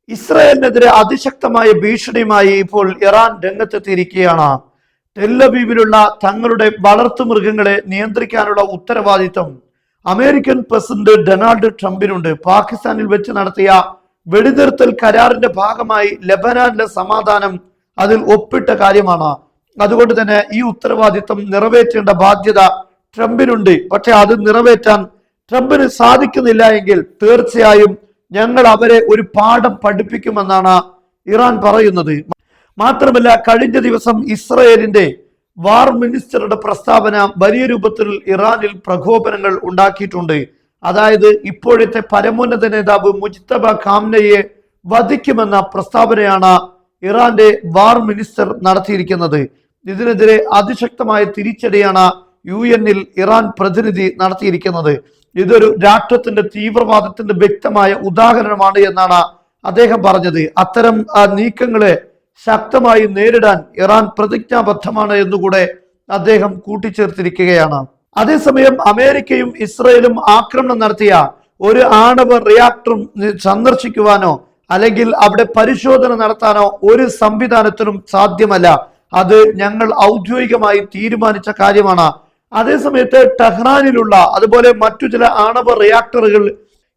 ഇസ്രായേലിനെതിരെ അതിശക്തമായ ഭീഷണിയുമായി ഇപ്പോൾ ഇറാൻ രംഗത്തെത്തിയിരിക്കുകയാണ്. ടെല്ലവീവിലുള്ള തങ്ങളുടെ വളർത്തുമൃഗങ്ങളെ നിയന്ത്രിക്കാനുള്ള ഉത്തരവാദിത്വം അമേരിക്കൻ പ്രസിഡന്റ് ഡൊണാൾഡ് ട്രംപിനുണ്ട്. പാകിസ്ഥാനിൽ വെച്ച് നടത്തിയ വെടിനിർത്തൽ കരാറിന്റെ ഭാഗമായി ലബനാനിലെ സമാധാനം അതിൽ ഒപ്പിട്ട കാര്യമാണ്. അതുകൊണ്ട് തന്നെ ഈ ഉത്തരവാദിത്വം നിറവേറ്റേണ്ട ബാധ്യത ട്രംപിനുണ്ട്. പക്ഷെ അത് നിറവേറ്റാൻ ട്രംപിന് സാധിക്കുന്നില്ല എങ്കിൽ തീർച്ചയായും ഞങ്ങൾ അവരെ ഒരു പാഠം പഠിപ്പിക്കുമെന്നാണ് ഇറാൻ പറയുന്നത്. മാത്രമല്ല, കഴിഞ്ഞ ദിവസം ഇസ്രയേലിന്റെ വാർ മിനിസ്റ്ററുടെ പ്രസ്താവന വലിയ രൂപത്തിൽ ഇറാനിൽ പ്രകോപനങ്ങൾ ഉണ്ടാക്കിയിട്ടുണ്ട്. അതായത് ഇപ്പോഴത്തെ പരമോന്നത നേതാവ് മുജ്തബ ഖാംനയെ വധിക്കുമെന്ന പ്രസ്താവനയാണ് ഇറാന്റെ വാർ മിനിസ്റ്റർ നടത്തിയിരിക്കുന്നത്. ഇതിനെതിരെ അതിശക്തമായ തിരിച്ചടിയാണ് UN-ൽ ഇറാൻ പ്രതിനിധി നടത്തിയിരിക്കുന്നത്. ഇതൊരു രാഷ്ട്രത്തിന്റെ തീവ്രവാദത്തിന്റെ വ്യക്തമായ ഉദാഹരണമാണ് എന്നാണ് അദ്ദേഹം പറഞ്ഞത്. അത്തരം നീക്കങ്ങളെ ശക്തമായി നേരിടാൻ ഇറാൻ പ്രതിജ്ഞാബദ്ധമാണ് എന്നുകൂടെ അദ്ദേഹം കൂട്ടിച്ചേർത്തിരിക്കുകയാണ്. അതേസമയം അമേരിക്കയും ഇസ്രയേലും ആക്രമണം നടത്തിയ ഒരു ആണവ റിയാക്ടറും സന്ദർശിക്കുവാനോ അല്ലെങ്കിൽ അവിടെ പരിശോധന നടത്താനോ ഒരു സംവിധാനത്തിനും സാധ്യമല്ല. അത് ഞങ്ങൾ ഔദ്യോഗികമായി തീരുമാനിച്ച കാര്യമാണ്. അതേസമയത്ത് ടെഹ്റാനിലുള്ള അതുപോലെ മറ്റു ചില ആണവ റിയാക്ടറുകൾ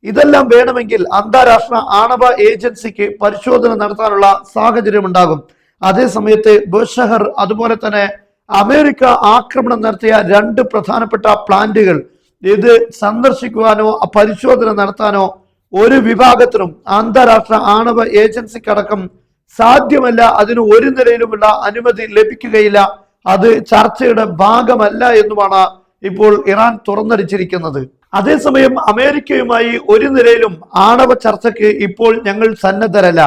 ഇതെല്ലാം വേണമെങ്കിൽ അന്താരാഷ്ട്ര ആണവ ഏജൻസിക്ക് പരിശോധന നടത്താനുള്ള സാഹചര്യം ഉണ്ടാകും. അതേസമയത്ത് ബുഷഹർ അതുപോലെ തന്നെ അമേരിക്ക ആക്രമണം നടത്തിയ 2 പ്രധാനപ്പെട്ട പ്ലാന്റുകൾ ഇത് സന്ദർശിക്കുവാനോ പരിശോധന നടത്താനോ ഒരു വിഭാഗത്തിനും അന്താരാഷ്ട്ര ആണവ ഏജൻസിക്കടക്കം സാധ്യമല്ല. അതിന് ഒരു നിലയിലുമുള്ള അനുമതി ലഭിക്കുകയില്ല. അത് ചർച്ചയുടെ ഭാഗമല്ല എന്നുമാണ് ഇപ്പോൾ ഇറാൻ തുറന്നടിച്ചിരിക്കുന്നത്. അതേസമയം അമേരിക്കയുമായി ഒരു നിലയിലും ആണവ ചർച്ചയ്ക്ക് ഇപ്പോൾ ഞങ്ങൾ സന്നദ്ധരല്ല.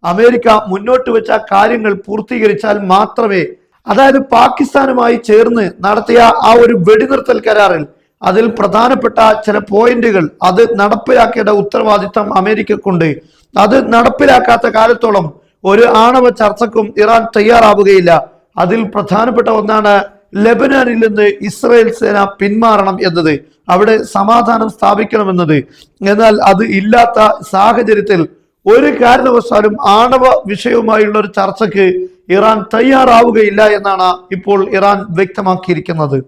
അമേരിക്ക മുന്നോട്ട് വെച്ച കാര്യങ്ങൾ പൂർത്തീകരിച്ചാൽ മാത്രമേ, അതായത് പാകിസ്ഥാനുമായി ചേർന്ന് നടത്തിയ ആ ഒരു വെടിനിർത്തൽ കരാറിൽ അതിൽ പ്രധാനപ്പെട്ട ചില പോയിന്റുകൾ അത് നടപ്പിലാക്കേണ്ട ഉത്തരവാദിത്തം അമേരിക്കക്കുണ്ട്. അത് നടപ്പിലാക്കാത്ത കാലത്തോളം ഒരു ആണവ ചർച്ചക്കും ഇറാൻ തയ്യാറാവുകയില്ല. അതിൽ പ്രധാനപ്പെട്ട ഒന്നാണ് ലെബനാനിൽ നിന്ന് ഇസ്രായേൽ സേന പിന്മാറണം എന്നത്, അവിടെ സമാധാനം സ്ഥാപിക്കണമെന്നത്. എന്നാൽ അത് ഇല്ലാത്ത സാഹചര്യത്തിൽ ഒരു കാരണവശാലും ആണവ വിഷയവുമായുള്ള ഒരു ചർച്ചയ്ക്ക് ഇറാൻ തയ്യാറാവുകയില്ല എന്നാണ് ഇപ്പോൾ ഇറാൻ വ്യക്തമാക്കിയിരിക്കുന്നത്.